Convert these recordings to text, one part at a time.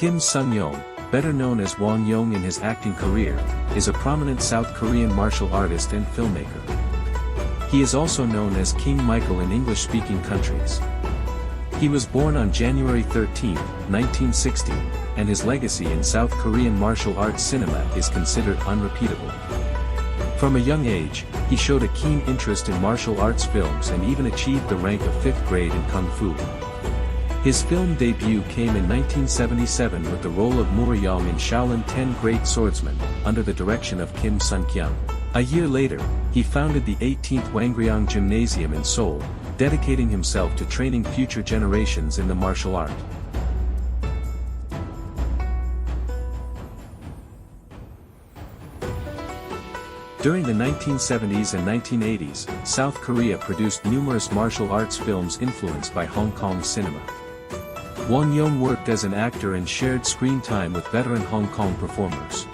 Kim Sun-young, better known as Wang Yong in his acting career, is a prominent South Korean martial artist and filmmaker. He is also known as King Michael in English-speaking countries. He was born on January 13, 1960, and his legacy in South Korean martial arts cinema is considered unrepeatable. From a young age, he showed a keen interest in martial arts films and even achieved the rank of 5th grade in Kung Fu. His film debut came in 1977 with the role of RYONG in Shaolin 10 Great Swordsmen, under the direction of Kim Sun-kyung. A year later, he founded the 18th WANG Gymnasium in Seoul, dedicating himself to training future generations in the martial art. During the 1970s and 1980s, South Korea produced numerous martial arts films influenced by Hong Kong cinema. Wang Yong worked as an actor and shared screen time with veteran Hong Kong performers.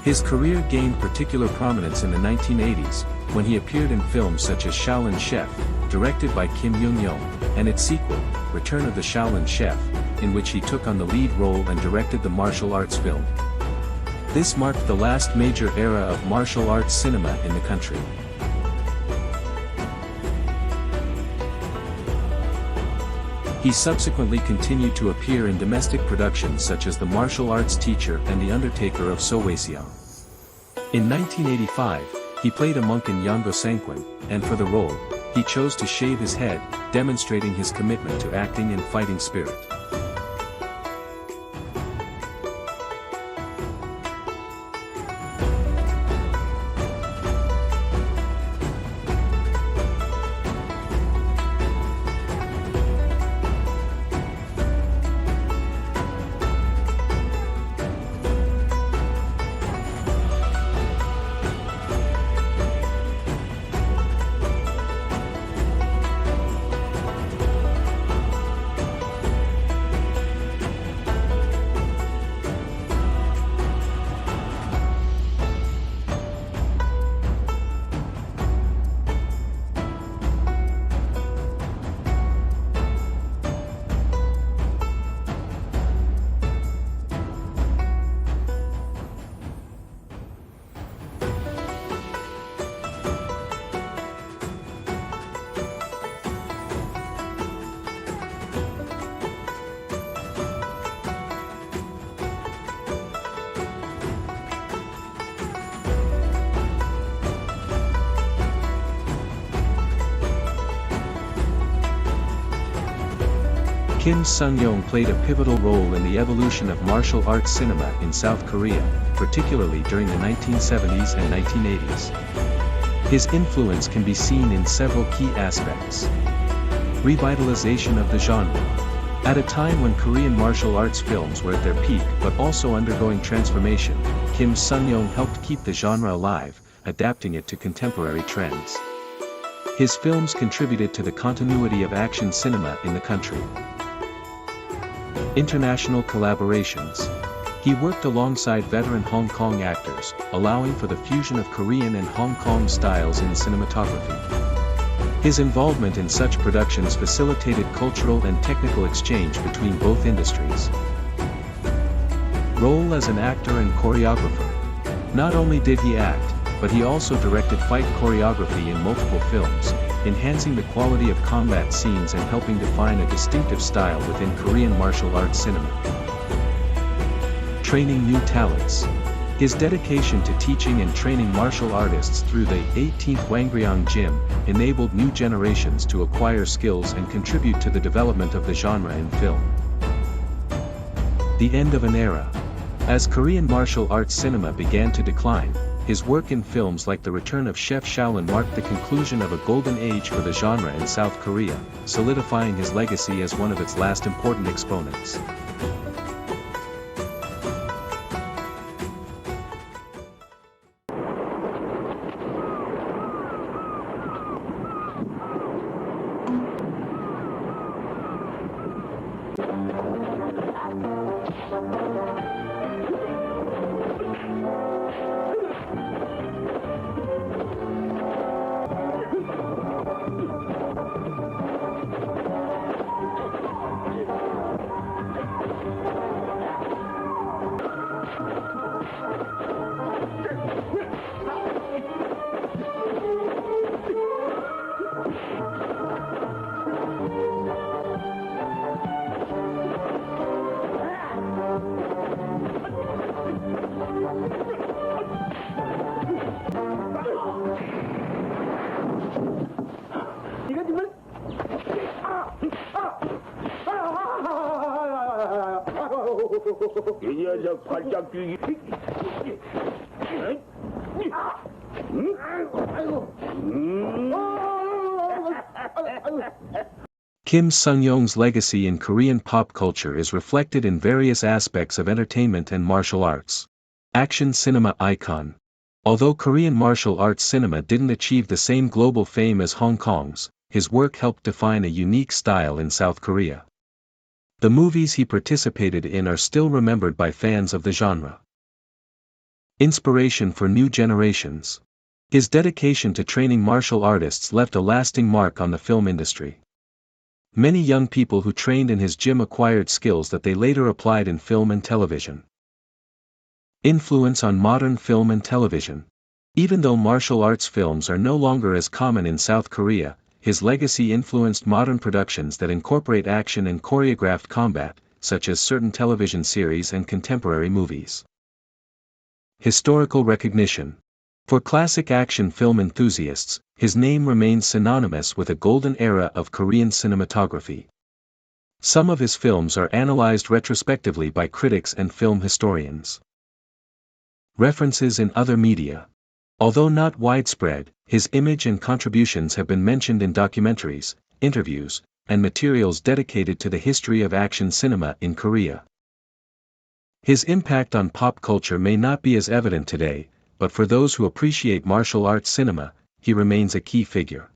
His career gained particular prominence in the 1980s, when he appeared in films such as Shaolin Chef, directed by Kim Young-yong, and its sequel, Return of the Shaolin Chef, in which he took on the lead role and directed the martial arts film. This marked the last major era of martial arts cinema in the country. He subsequently continued to appear in domestic productions such as The Martial Arts Teacher and The Undertaker of Soweisiang. In 1985, he played a monk in Yongo Sanquin, and for the role, he chose to shave his head, demonstrating his commitment to acting and fighting spirit. Kim Sun-young played a pivotal role in the evolution of martial arts cinema in South Korea, particularly during the 1970s and 1980s. His influence can be seen in several key aspects. Revitalization of the genre. At a time when Korean martial arts films were at their peak but also undergoing transformation, Kim Sun-young helped keep the genre alive, adapting it to contemporary trends. His films contributed to the continuity of action cinema in the country. International collaborations. He worked alongside veteran Hong Kong actors, allowing for the fusion of Korean and Hong Kong styles in cinematography. His involvement in such productions facilitated cultural and technical exchange between both industries. Role as an actor and choreographer. Not only did he act, but he also directed fight choreography in multiple films, enhancing the quality of combat scenes and helping define a distinctive style within Korean martial arts cinema. Training new talents. His dedication to teaching and training martial artists through the 18th WANG Gym enabled new generations to acquire skills and contribute to the development of the genre in film. The end of an era. As Korean martial arts cinema began to decline, his work in films like The Return of Chef Shaolin marked the conclusion of a golden age for the genre in South Korea, solidifying his legacy as one of its last important exponents. 이 녀석 발작 뛰기. Kim Sung-young's legacy in Korean pop culture is reflected in various aspects of entertainment and martial arts. Action cinema icon. Although Korean martial arts cinema didn't achieve the same global fame as Hong Kong's, his work helped define a unique style in South Korea. The movies he participated in are still remembered by fans of the genre. Inspiration for new generations. His dedication to training martial artists left a lasting mark on the film industry. Many young people who trained in his gym acquired skills that they later applied in film and television. Influence on modern film and television. Even though martial arts films are no longer as common in South Korea, his legacy influenced modern productions that incorporate action and choreographed combat, such as certain television series and contemporary movies. Historical recognition. For classic action film enthusiasts, his name remains synonymous with a golden era of Korean cinematography. Some of his films are analyzed retrospectively by critics and film historians. References in other media. Although not widespread, his image and contributions have been mentioned in documentaries, interviews, and materials dedicated to the history of action cinema in Korea. His impact on pop culture may not be as evident today, but for those who appreciate martial arts cinema, he remains a key figure.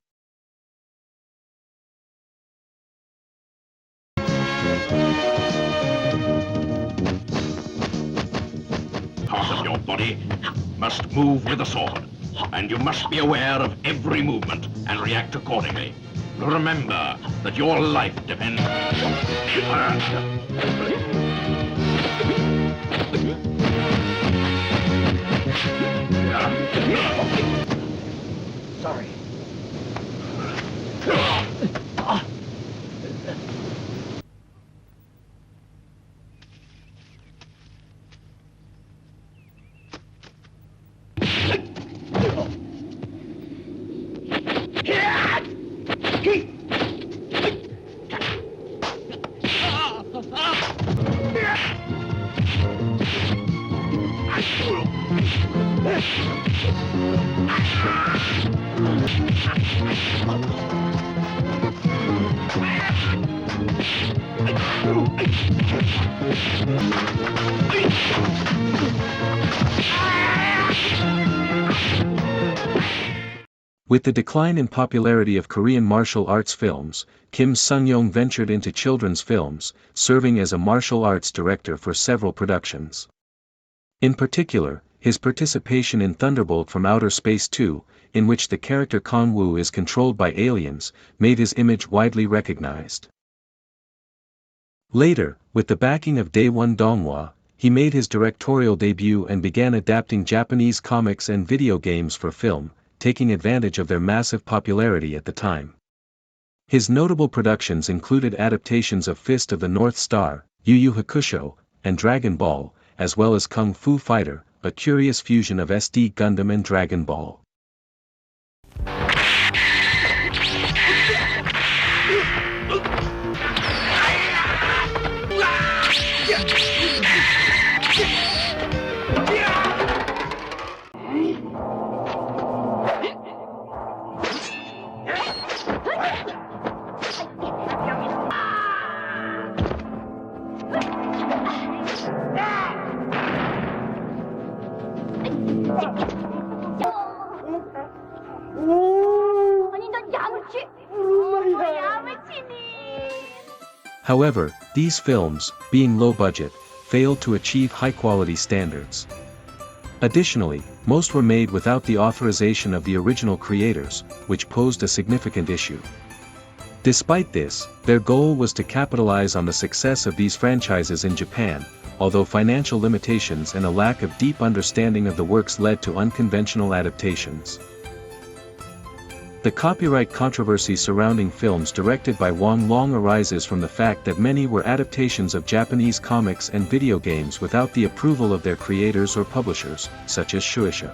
Part of your body must move with the sword, and you must be aware of every movement and react accordingly. Remember that your life depends. Sorry. With the decline in popularity of Korean martial arts films, Kim Sung-young ventured into children's films, serving as a martial arts director for several productions. In particular, his participation in Thunderbolt from Outer Space 2, in which the character Kon-woo is controlled by aliens, made his image widely recognized. Later, with the backing of Daewon Donghwa, he made his directorial debut and began adapting Japanese comics and video games for film, taking advantage of their massive popularity at the time. His notable productions included adaptations of Fist of the North Star, Yu Yu Hakusho, and Dragon Ball, as well as Kung Fu Fighter, a curious fusion of SD Gundam and Dragon Ball. However, these films, being low-budget, failed to achieve high-quality standards. Additionally, most were made without the authorization of the original creators, which posed a significant issue. Despite this, their goal was to capitalize on the success of these franchises in Japan, although financial limitations and a lack of deep understanding of the works led to unconventional adaptations. The copyright controversy surrounding films directed by Wang long arises from the fact that many were adaptations of Japanese comics and video games without the approval of their creators or publishers, such as Shueisha.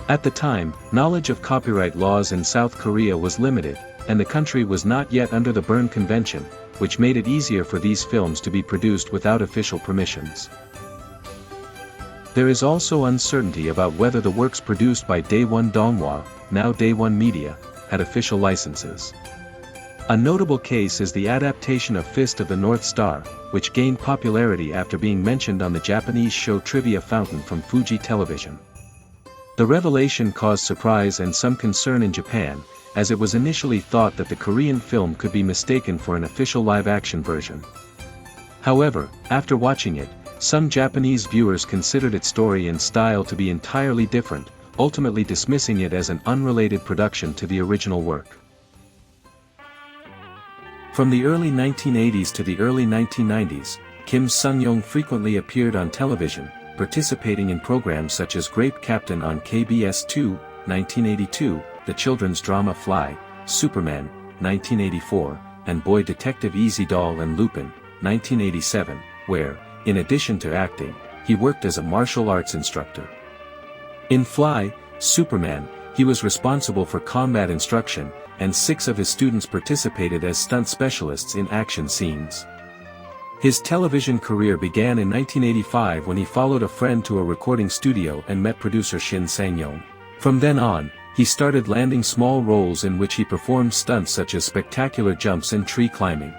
At the time, knowledge of copyright laws in South Korea was limited, and the country was not yet under the Berne Convention, which made it easier for these films to be produced without official permissions. There is also uncertainty about whether the works produced by Daewon Donghwa, now Daewon Media, had official licenses. A notable case is the adaptation of Fist of the North Star, which gained popularity after being mentioned on the Japanese show Trivia Fountain from Fuji Television. The revelation caused surprise and some concern in Japan, as it was initially thought that the Korean film could be mistaken for an official live-action version. However, after watching it, some Japanese viewers considered its story and style to be entirely different, ultimately dismissing it as an unrelated production to the original work. From the early 1980s to the early 1990s, Kim Sung-young frequently appeared on television, participating in programs such as Grape Captain on KBS 2, 1982, the children's drama Fly, Superman, 1984, and Boy Detective Easy Doll and Lupin, 1987, where, in addition to acting, he worked as a martial arts instructor. In Fly, Superman, he was responsible for combat instruction, and 6 of his students participated as stunt specialists in action scenes. His television career began in 1985 when he followed a friend to a recording studio and met producer Shin Sang-yong. From then on, he started landing small roles in which he performed stunts such as spectacular jumps and tree climbing.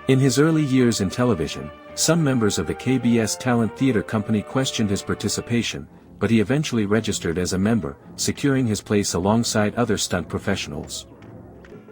In his early years in television, some members of the KBS Talent Theater Company questioned his participation, but he eventually registered as a member, securing his place alongside other stunt professionals.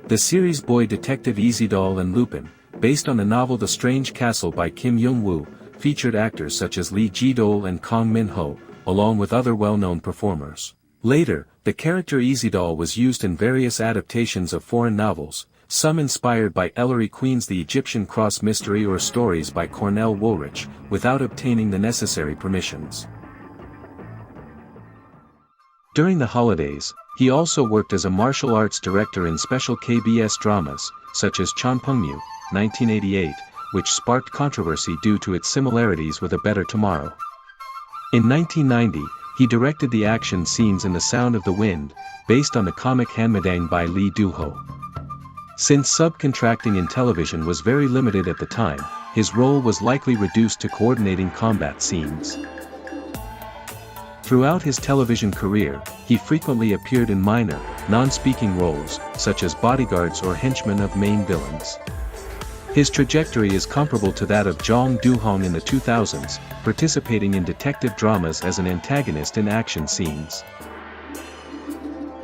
The series Boy Detective Easy Doll and Lupin, based on the novel The Strange Castle by Kim Young-woo, featured actors such as Lee Ji-dol and Kang Min-ho, along with other well-known performers. Later, the character Easy Doll was used in various adaptations of foreign novels, some inspired by Ellery Queen's The Egyptian Cross Mystery or stories by Cornell Woolrich, without obtaining the necessary permissions. During the holidays, he also worked as a martial arts director in special KBS dramas, such as Chonpungmyu, 1988, which sparked controversy due to its similarities with A Better Tomorrow. In 1990, he directed the action scenes in The Sound of the Wind, based on the comic Hanmadang by Lee Do-ho. Since subcontracting in television was very limited at the time, his role was likely reduced to coordinating combat scenes. Throughout his television career, he frequently appeared in minor, non-speaking roles, such as bodyguards or henchmen of main villains. His trajectory is comparable to that of Jong Do-hong in the 2000s, participating in detective dramas as an antagonist in action scenes.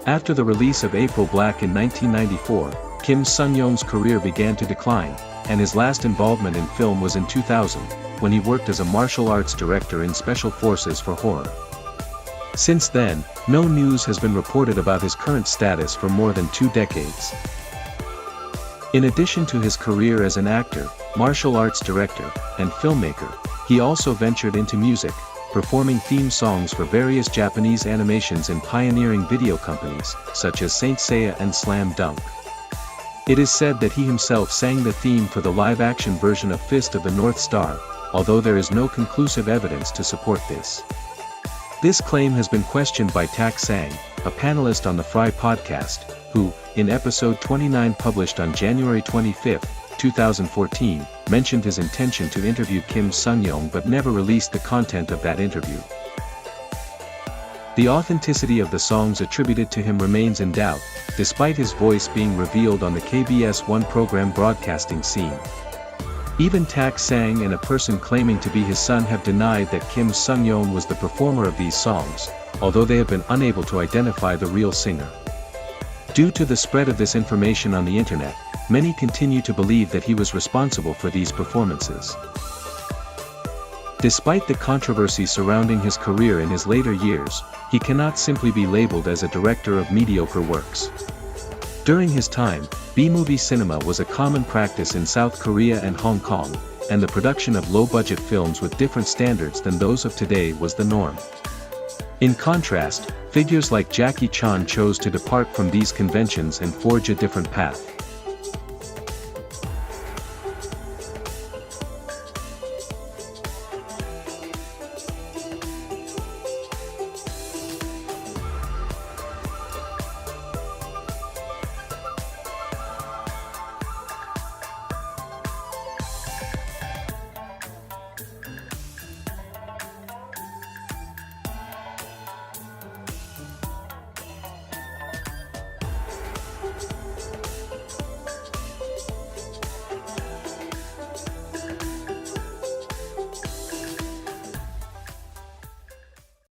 After the release of April Black in 1994, Kim Sung-young's career began to decline, and his last involvement in film was in 2000, when he worked as a martial arts director in Special Forces for Horror. Since then, no news has been reported about his current status for more than 2 decades. In addition to his career as an actor, martial arts director, and filmmaker, he also ventured into music, performing theme songs for various Japanese animations in pioneering video companies, such as Saint Seiya and Slam Dunk. It is said that he himself sang the theme for the live-action version of Fist of the North Star, although there is no conclusive evidence to support this. This claim has been questioned by Tak Sang, a panelist on the Fry podcast, who, in episode 29 published on January 25, 2014, mentioned his intention to interview Kim Sung-young but never released the content of that interview. The authenticity of the songs attributed to him remains in doubt, despite his voice being revealed on the KBS 1 program broadcasting scene. Even Tak Sang and a person claiming to be his son have denied that Kim Sung-young was the performer of these songs, although they have been unable to identify the real singer. Due to the spread of this information on the internet, many continue to believe that he was responsible for these performances. Despite the controversy surrounding his career in his later years, he cannot simply be labeled as a director of mediocre works. During his time, B-movie cinema was a common practice in South Korea and Hong Kong, and the production of low-budget films with different standards than those of today was the norm. In contrast, figures like Jackie Chan chose to depart from these conventions and forge a different path.